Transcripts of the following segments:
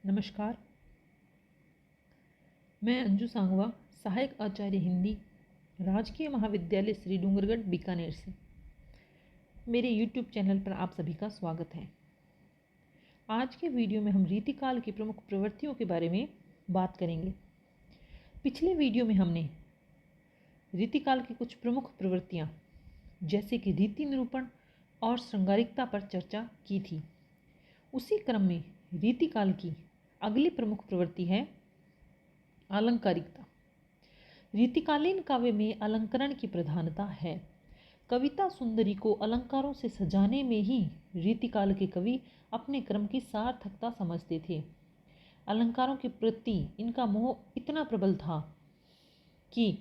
नमस्कार। मैं अंजू सांगवा, सहायक आचार्य हिंदी, राजकीय महाविद्यालय श्री डूंगरगढ़ बीकानेर से। मेरे यूट्यूब चैनल पर आप सभी का स्वागत है। आज के वीडियो में हम रीतिकाल की प्रमुख प्रवृत्तियों के बारे में बात करेंगे। पिछले वीडियो में हमने रीतिकाल की कुछ प्रमुख प्रवृत्तियाँ जैसे कि रीति निरूपण और श्रृंगारिकता पर चर्चा की थी। उसी क्रम में रीतिकाल की अगली प्रमुख प्रवृत्ति है अलंकारिकता। रीतिकालीन काव्य में अलंकरण की प्रधानता है। कविता सुंदरी को अलंकारों से सजाने में ही रीतिकाल के कवि अपने क्रम की सार्थकता समझते थे। अलंकारों के प्रति इनका मोह इतना प्रबल था कि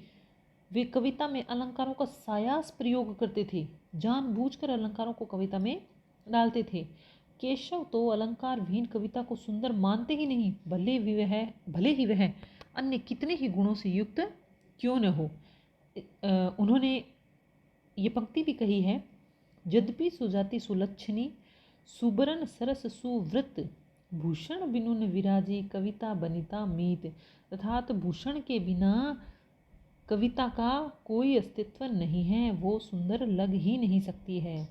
वे कविता में अलंकारों का सायास प्रयोग करते थे, जानबूझकर अलंकारों को कविता में डालते थे। केशव तो अलंकार विहीन कविता को सुंदर मानते ही नहीं, भले ही वह अन्य कितने ही गुणों से युक्त क्यों न हो। उन्होंने ये पंक्ति भी कही है, यद्यपि सुजाति सुलक्षणी सुबरन सरस सुवृत भूषण बिनुन विराजी कविता बनिता मीत। अर्थात भूषण के बिना कविता का कोई अस्तित्व नहीं है, वो सुंदर लग ही नहीं सकती है।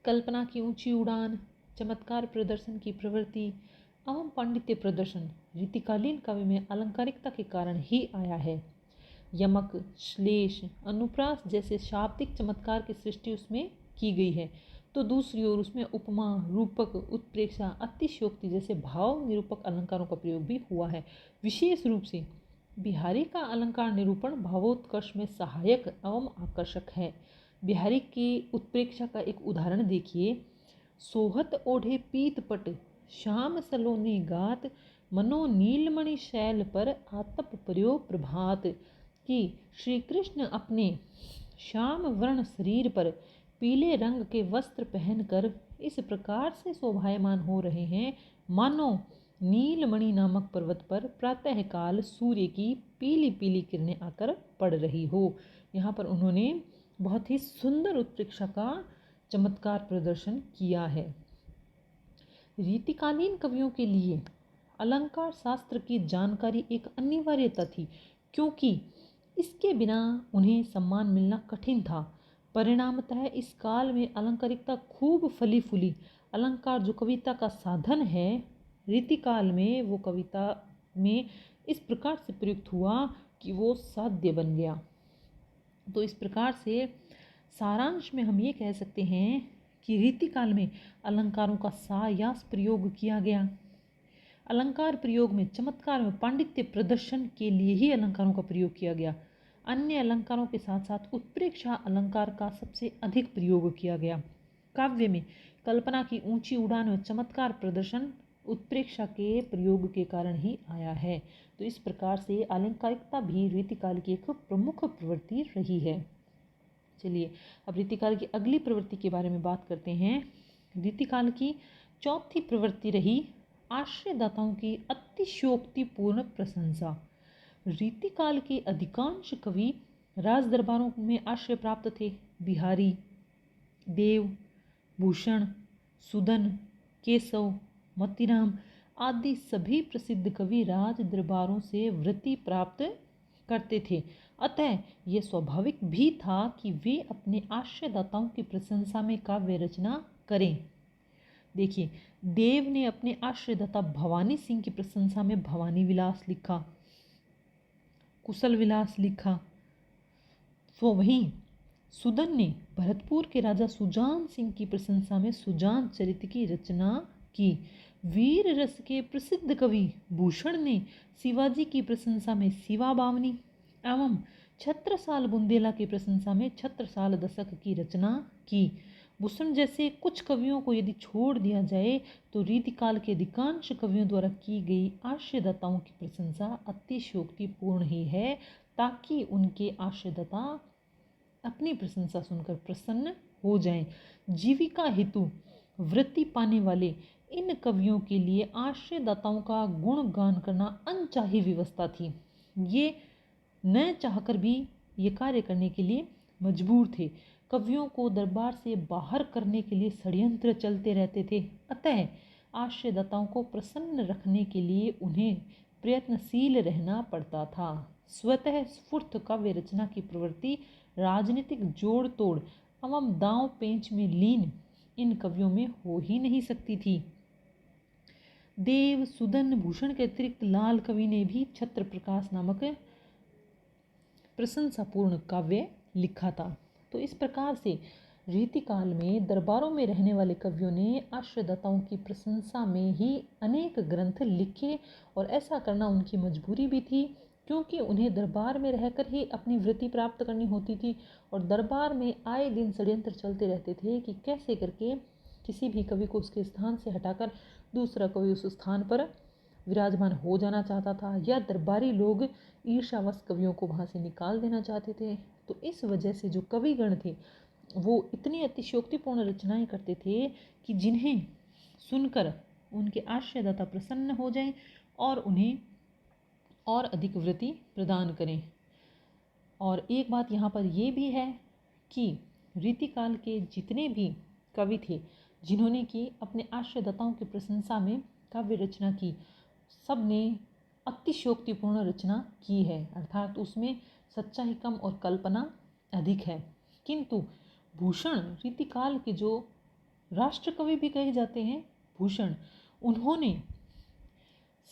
कल्पना की ऊंची उड़ान, चमत्कार प्रदर्शन की प्रवृत्ति एवं पांडित्य प्रदर्शन रीतिकालीन काव्य में अलंकारिकता के कारण ही आया है। यमक, श्लेष, अनुप्रास जैसे शाब्दिक चमत्कार की सृष्टि उसमें की गई है, तो दूसरी ओर उसमें उपमा, रूपक, उत्प्रेक्षा, अतिशयोक्ति जैसे भाव निरूपक अलंकारों का प्रयोग भी हुआ है। विशेष रूप से बिहारी का अलंकार निरूपण भावोत्कर्ष में सहायक एवं आकर्षक है। बिहारी की उत्प्रेक्षा का एक उदाहरण देखिए। सोहत ओढ़े पीतपट श्याम सलोनी गात मनो नीलमणि शैल पर आतप प्रयोग प्रभात। कि श्री कृष्ण अपने श्याम वर्ण शरीर पर पीले रंग के वस्त्र पहनकर इस प्रकार से शोभायमान हो रहे हैं मानो नीलमणि नामक पर्वत पर प्रातःकाल सूर्य की पीली पीली किरणें आकर पड़ रही हो। यहाँ पर उन्होंने बहुत ही सुंदर उत्प्रेक्षा का चमत्कार प्रदर्शन किया है। रीतिकालीन कवियों के लिए अलंकार शास्त्र की जानकारी एक अनिवार्यता थी, क्योंकि इसके बिना उन्हें सम्मान मिलना कठिन था। परिणामतः इस काल में अलंकारिकता खूब फली फूली। अलंकार जो कविता का साधन है, रीतिकाल में वो कविता में इस प्रकार से प्रयुक्त हुआ कि वो साध्य बन गया। तो इस प्रकार से सारांश में हम ये कह सकते हैं कि रीतिकाल में अलंकारों का सायास प्रयोग किया गया। अलंकार प्रयोग में चमत्कार में पांडित्य प्रदर्शन के लिए ही अलंकारों का प्रयोग किया गया। अन्य अलंकारों के साथ साथ उत्प्रेक्षा अलंकार का सबसे अधिक प्रयोग किया गया। काव्य में कल्पना की ऊंची उड़ान और चमत्कार प्रदर्शन उत्प्रेक्षा के प्रयोग के कारण ही आया है। तो इस प्रकार से अलंकारिकता भी रीतिकाल की एक प्रमुख प्रवृत्ति रही है। चलिए अब रीतिकाल की अगली प्रवृत्ति के बारे में बात करते हैं। रीतिकाल की चौथी प्रवृत्ति रही आश्रयदाताओं की अतिशयोक्तिपूर्ण प्रशंसा। रीतिकाल के अधिकांश कवि राज दरबारों में आश्रय प्राप्त थे। बिहारी, देव, भूषण, सुदन, केशव, मोतीराम आदि सभी प्रसिद्ध कवि राज दरबारों से वृत्ति प्राप्त करते थे। अतः यह स्वाभाविक भी था कि वे अपने आश्रयदाताओं की प्रशंसा में काव्य रचना करें। देखिए, देव ने अपने आश्रयदाता भवानी सिंह की प्रशंसा में भवानी विलास लिखा, कुशल विलास लिखा। तो वहीं सुदन ने भरतपुर के राजा सुजान सिंह की प्रशंसा में सुजान चरित की रचना की। वीर रस के प्रसिद्ध कवि भूषण ने शिवाजी की प्रशंसा में शिवा बावनी एवं छत्रसाल बुंदेला की प्रशंसा में छत्रसाल दशक की रचना की। भूषण जैसे कुछ कवियों को यदि छोड़ दिया जाए तो रीतिकाल के अधिकांश कवियों द्वारा की गई आश्रयदाताओं की प्रशंसा अतिशयोक्तिपूर्ण ही है, ताकि उनके आश्रयदाता अपनी प्रशंसा सुनकर प्रसन्न हो जाएं। जीविका हेतु वृत्ति पाने वाले इन कवियों के लिए आश्रयदाताओं का गुणगान करना अनचाही व्यवस्था थी। ये न चाहकर भी ये कार्य करने के लिए मजबूर थे। कवियों को दरबार से बाहर करने के लिए षड्यंत्र चलते रहते थे। अतः आश्रयदाताओं को प्रसन्न रखने के लिए उन्हें प्रयत्नशील रहना पड़ता था। स्वतः स्फूर्त काव्य रचना की प्रवृत्ति राजनीतिक जोड़ तोड़ एवं दांव पेंच में लीन इन कवियों में हो ही नहीं सकती थी। देव सुदन भूषण के अतिरिक्त लाल कवि ने भी छत्र प्रकाश नामक प्रशंसापूर्ण काव्य लिखा था। तो इस प्रकार से रीतिकाल में दरबारों में रहने वाले कवियों ने आश्रयदाताओं की प्रशंसा में ही अनेक ग्रंथ लिखे, और ऐसा करना उनकी मजबूरी भी थी, क्योंकि उन्हें दरबार में रहकर ही अपनी वृत्ति प्राप्त करनी होती थी। और दरबार में आए दिन षड्यंत्र चलते रहते थे कि कैसे करके किसी भी कवि को उसके स्थान से हटाकर दूसरा कवि उस स्थान पर विराजमान हो जाना चाहता था, या दरबारी लोग ईर्ष्यावश कवियों को वहाँ से निकाल देना चाहते थे। तो इस वजह से जो कविगण थे वो इतनी अतिशयोक्तिपूर्ण रचनाएं करते थे कि जिन्हें सुनकर उनके आश्रयदाता प्रसन्न हो जाएं और उन्हें और अधिक वृत्ति प्रदान करें। और एक बात यहाँ पर ये भी है कि रीतिकाल के जितने भी कवि थे जिन्होंने कि अपने आश्रयदाताओं की प्रशंसा में काव्य रचना की, सब ने अतिशयोक्तिपूर्ण रचना की है, अर्थात उसमें सच्चाई कम और कल्पना अधिक है। किंतु भूषण रीतिकाल के जो राष्ट्र कवि भी कहे जाते हैं, भूषण, उन्होंने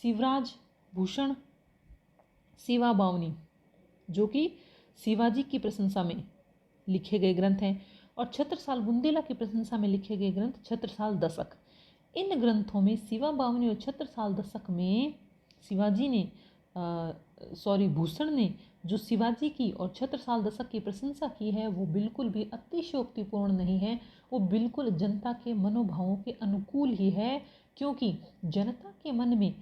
शिवराज भूषण शिवा बावनी, जो कि शिवाजी की प्रशंसा में लिखे गए ग्रंथ हैं, और छत्रसाल बुंदेला की प्रशंसा में लिखे गए ग्रंथ छत्रसाल दशक। इन ग्रंथों में शिवा बावनी और छत्रसाल दशक में भूषण ने जो शिवाजी की और छत्रसाल दशक की प्रशंसा की है वो बिल्कुल भी अतिशयोक्तिपूर्ण नहीं है, वो बिल्कुल जनता के मनोभावों के अनुकूल ही है। क्योंकि जनता के मन में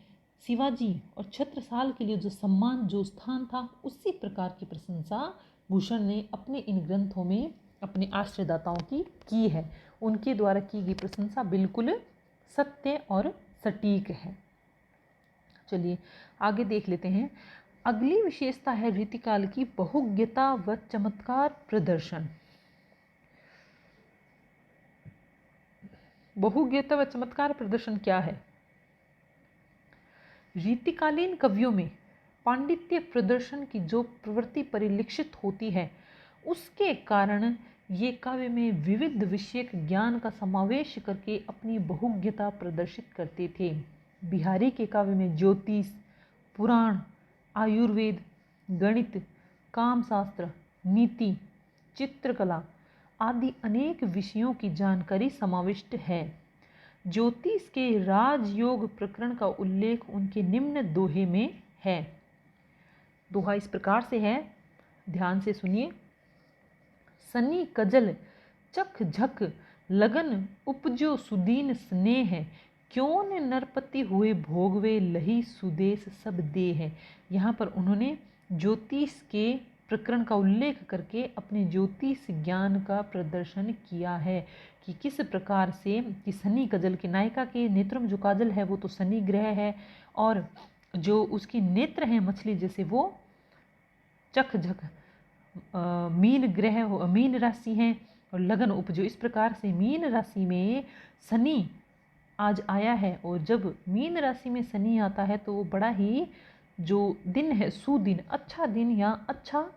शिवाजी और छत्रसाल के लिए जो सम्मान, जो स्थान था, उसी प्रकार की प्रशंसा भूषण ने अपने इन ग्रंथों में अपने आश्रयदाताओं की है। उनके द्वारा की गई प्रशंसा बिल्कुल सत्य और सटीक है। चलिए आगे देख लेते हैं। अगली विशेषता है रीतिकाल की बहुज्ञता व चमत्कार प्रदर्शन। बहुज्ञता व चमत्कार प्रदर्शन क्या है? रीतिकालीन कवियों में पांडित्य प्रदर्शन की जो प्रवृत्ति परिलक्षित होती है, उसके कारण ये काव्य में विविध विषयक ज्ञान का समावेश करके अपनी बहुज्ञता प्रदर्शित करते थे। बिहारी के काव्य में ज्योतिष, पुराण, आयुर्वेद, गणित, कामशास्त्र, नीति, चित्रकला आदि अनेक विषयों की जानकारी समाविष्ट है। ज्योतिष के राजयोग प्रकरण का उल्लेख उनके निम्न दोहे में है। दोहा इस प्रकार से है, ध्यान से सुनिए। सनी कजल चख झक लगन उपजो सुदीन स्नेह, क्यों न नरपति हुए भोगवे लही सुदेश सब दे है। यहाँ पर उन्होंने ज्योतिष के प्रकरण का उल्लेख करके अपने ज्योतिष ज्ञान का प्रदर्शन किया है कि किस प्रकार से कि सनी कजल की नायिका के नेत्रों में जो काजल है वो तो शनि ग्रह है, और जो उसके नेत्र हैं मछली जैसे वो चख झक मीन ग्रह हो, मीन राशि हैं, और लगन उपजो, इस प्रकार से मीन राशि में शनि आज आया है। और जब मीन राशि में शनि आता है तो वो बड़ा ही जो दिन है, सुदिन, अच्छा दिन या अच्छा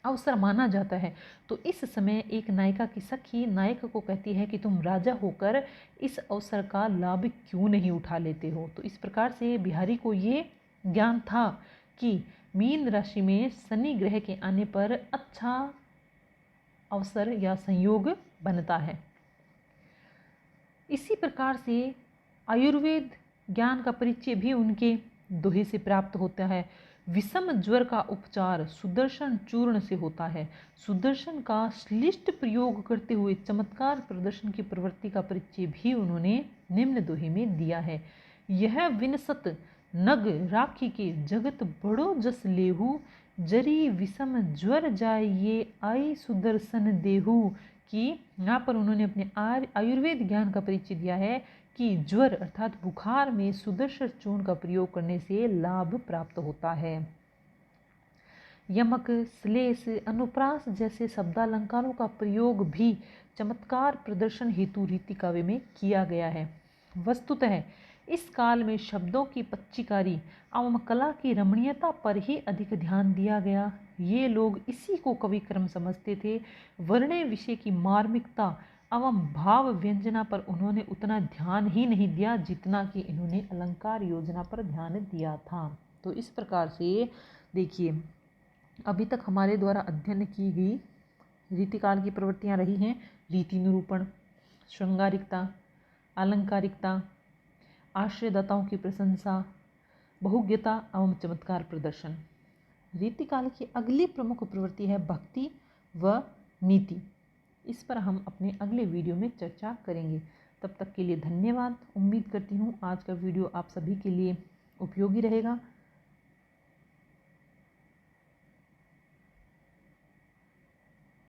अवसर माना जाता है। तो इस समय एक नायिका की सखी नायक को कहती है कि तुम राजा होकर इस अवसर का लाभ क्यों नहीं उठा लेते हो। तो इस प्रकार से बिहारी को ये ज्ञान था कि मीन राशि में शनि ग्रह के आने पर अच्छा अवसर या संयोग बनता है। इसी प्रकार से आयुर्वेद ज्ञान का परिचय भी उनके दोहे से प्राप्त होता है। विषम ज्वर का उपचार सुदर्शन चूर्ण से होता है। सुदर्शन का श्लिष्ट प्रयोग करते हुए चमत्कार प्रदर्शन की प्रवृत्ति का परिचय भी उन्होंने निम्न दोहे में दिया है। यह विनसत नग राखी के जगत बड़ो जस लेहू, जरी विषम ज्वर जाय ये आई सुदर्शन देहू। कि यहाँ पर उन्होंने अपने आयुर्वेद ज्ञान का परिचय दिया है कि ज्वर अर्थात बुखार में सुदर्शन चूर्ण का प्रयोग करने से लाभ प्राप्त होता है। यमक, श्लेष, अनुप्रास जैसे शब्दालंकारों का प्रयोग भी चमत्कार प्रदर्शन हेतु रीति काव्य में किया गया है। वस्तुतः इस काल में शब्दों की पच्चीकारी एवं कला की रमणीयता पर ही अधिक ध्यान दिया गया। ये लोग इसी को कवि क्रम समझते थे। वर्णय विषय की मार्मिकता एवं भाव व्यंजना पर उन्होंने उतना ध्यान ही नहीं दिया जितना कि इन्होंने अलंकार योजना पर ध्यान दिया था। तो इस प्रकार से देखिए, अभी तक हमारे द्वारा अध्ययन की गई रीतिकाल की प्रवृत्तियाँ रही हैं रीति निरूपण, श्रृंगारिकता, अलंकारिकता, आश्रयदाताओं की प्रशंसा, बहुज्ञता एवं चमत्कार प्रदर्शन। रीतिकाल की अगली प्रमुख प्रवृत्ति है भक्ति व नीति। इस पर हम अपने अगले वीडियो में चर्चा करेंगे। तब तक के लिए धन्यवाद। उम्मीद करती हूँ आज का वीडियो आप सभी के लिए उपयोगी रहेगा।